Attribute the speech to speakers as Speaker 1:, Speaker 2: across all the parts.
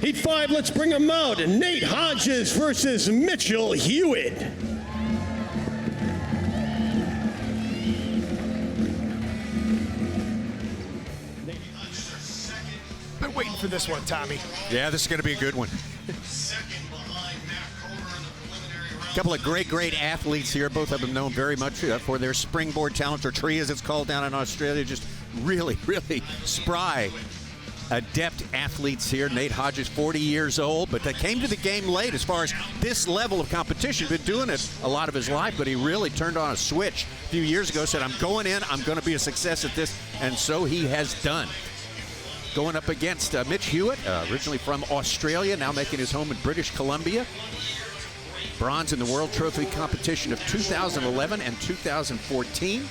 Speaker 1: Heat 5, let's bring him out. Nate Hodges versus Mitch Hewitt.
Speaker 2: Been waiting for this one, Tommy.
Speaker 3: Yeah, this is going to be a good one. A couple of great athletes here. Both of them known very much for their springboard talent, or tree as it's called down in Australia. Just really spry, adept athletes here. Nate Hodges, 40 years old, but they came to the game late as far as this level of competition. Been doing it a lot of his life, but he really turned on a switch a few years ago, said, I'm going in, I'm going to be a success at this, and so he has done. Going up against Mitch Hewitt, originally from Australia, now making his home in British Columbia. Bronze in the World Trophy competition of 2011 and 2014.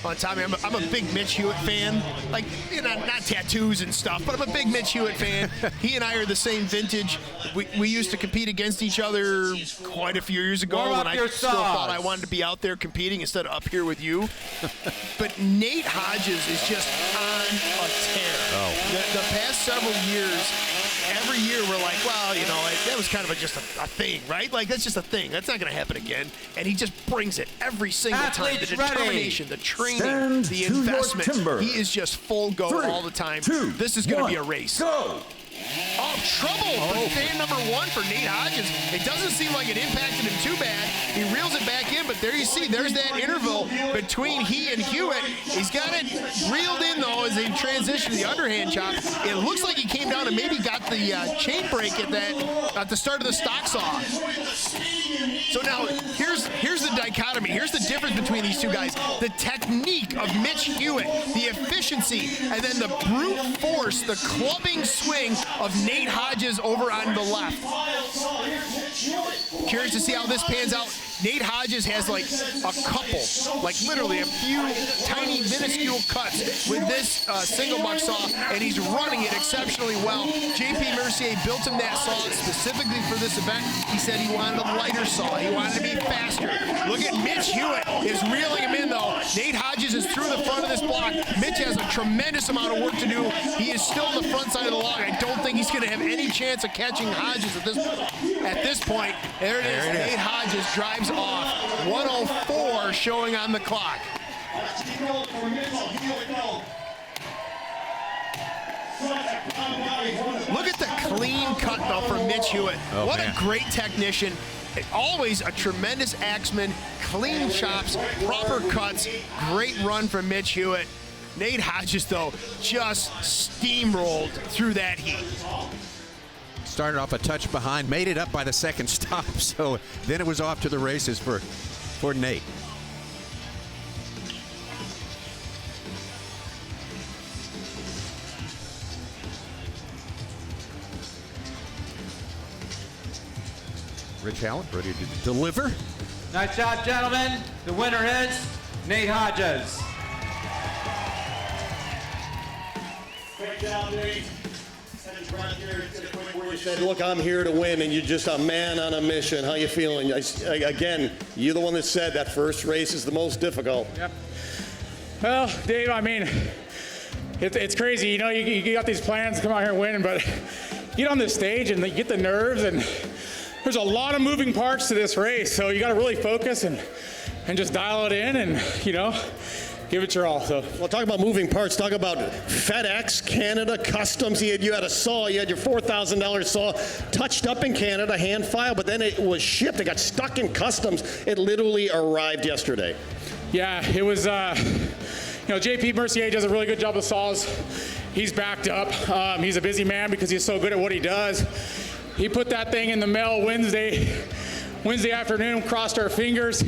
Speaker 2: Well, Tommy, I'm a big Mitch Hewitt fan. Like, you know, not tattoos and stuff, but I'm a big Mitch Hewitt fan. He and I are the same vintage. We used to compete against each other quite a few years ago when I still thought I wanted to be out there competing instead of up here with you. But Nate Hodges is just on a tear. Oh. The past several years, every year we're like, well, you know, that was kind of just a thing, right? Like, that's just a thing. That's not going to happen again. And he just brings it every single time. The determination, the training, the investment. He is just full go all the time. This is going to be a race. Go! Oh, trouble for fan number 1 for Nate Hodges. It doesn't seem like it impacted him too bad. He reels it back in, but there you see, there's that interval between he and Hewitt. He's got it reeled in, though, as they transition to the underhand chop. It looks like he came down and maybe got the chain break at the start of the stock saw. So now, here's the dichotomy. Here's the difference between these two guys. The technique of Mitch Hewitt, the efficiency, and then the brute force, the clubbing swing of Nate Hodges over on the left. Curious to see how this pans out. Nate Hodges has like a couple, like literally a few tiny minuscule cuts with this single buck saw, and he's running it exceptionally well. JP Mercier built him that saw specifically for this event. He said he wanted a lighter saw. He wanted to be faster. Look at Mitch Hewitt is reeling him in, though. Nate Hodges is through the front of this block. Mitch has a tremendous amount of work to do. He is still on the front side of the log. I don't think he's going to have any chance of catching Hodges at this point. There it is. Nate Hodges drives off. 104 showing on the clock. Look at the clean cut, though, from Mitch Hewitt. What a great technician. Always a tremendous axeman. Clean chops, proper cuts. Great run from Mitch Hewitt. Nate Hodges, though, just steamrolled through that heat.
Speaker 3: Started off a touch behind, made it up by the second stop, so then it was off to the races for Nate. Rich Allen ready to deliver.
Speaker 4: Nice job, gentlemen. The winner is Nate Hodges.
Speaker 1: Great job, Nate. You said, look, I'm here to win, and you're just a man on a mission. How you feeling? Again, you're the one that said that first race is the most difficult.
Speaker 5: Yep. Well, Dave, I mean, it's crazy. You know, you got these plans to come out here and win, but you get on this stage and you get the nerves, and there's a lot of moving parts to this race, so you got to really focus and just dial it in and, you know, give it your all. So,
Speaker 1: well, talk about moving parts. Talk about FedEx, Canada, customs. You had a saw. You had your $4,000 saw touched up in Canada, hand filed, but then it was shipped. It got stuck in customs. It literally arrived yesterday.
Speaker 5: Yeah, it was. You know, JP Mercier does a really good job with saws. He's backed up. He's a busy man because he's so good at what he does. He put that thing in the mail Wednesday afternoon. Crossed our fingers.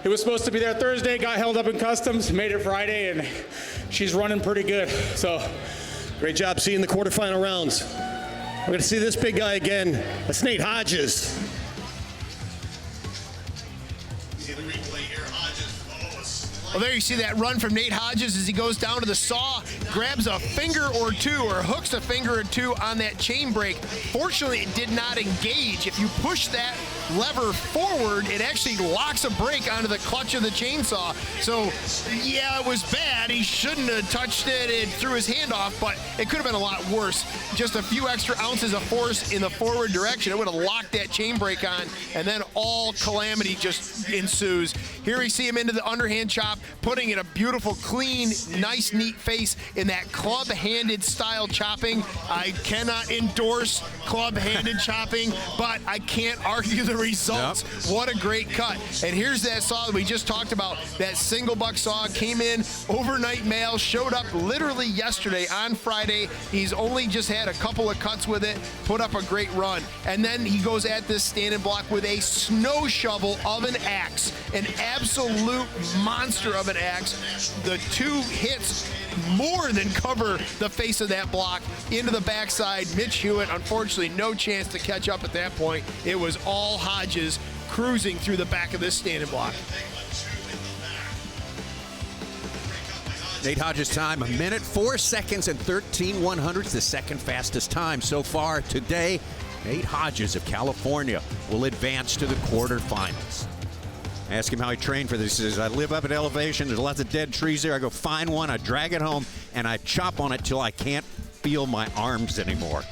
Speaker 5: It was supposed to be there Thursday, got held up in customs, made it Friday, and she's running pretty good. So,
Speaker 1: great job seeing the quarterfinal rounds. We're going to see this big guy again. That's Nate Hodges. See the replay here, Hodges.
Speaker 2: Well, there you see that run from Nate Hodges as he goes down to the saw, grabs a finger or two, or hooks a finger or two on that chain break. Fortunately, it did not engage. If you push that lever forward, it actually locks a brake onto the clutch of the chainsaw. So, yeah, it was bad. He shouldn't have touched it. It threw his hand off, but it could have been a lot worse. Just a few extra ounces of force in the forward direction. It would have locked that chain brake on, and then all calamity just ensues. Here we see him into the underhand chop, putting in a beautiful, clean, nice, neat face in that club-handed style chopping. I cannot endorse club-handed chopping, but I can't argue the results. Yep. What a great cut. And here's that saw that we just talked about. That single buck saw came in overnight mail, showed up literally yesterday on Friday. He's only just had a couple of cuts with it, put up a great run. And then he goes at this standing block with a snow shovel of an axe, an absolute monster of an axe. The two hits more than cover the face of that block into the backside. Mitch Hewitt, unfortunately, no chance to catch up at that point. It was all Hodges cruising through the back of this standing block.
Speaker 3: Nate Hodges' time, 1 minute, 4 seconds, and 13/100ths, the second fastest time so far today. Nate Hodges of California will advance to the quarterfinals. Ask him how he trained for this. He says, I live up at elevation. There's lots of dead trees there. I go find one, I drag it home, and I chop on it till I can't feel my arms anymore.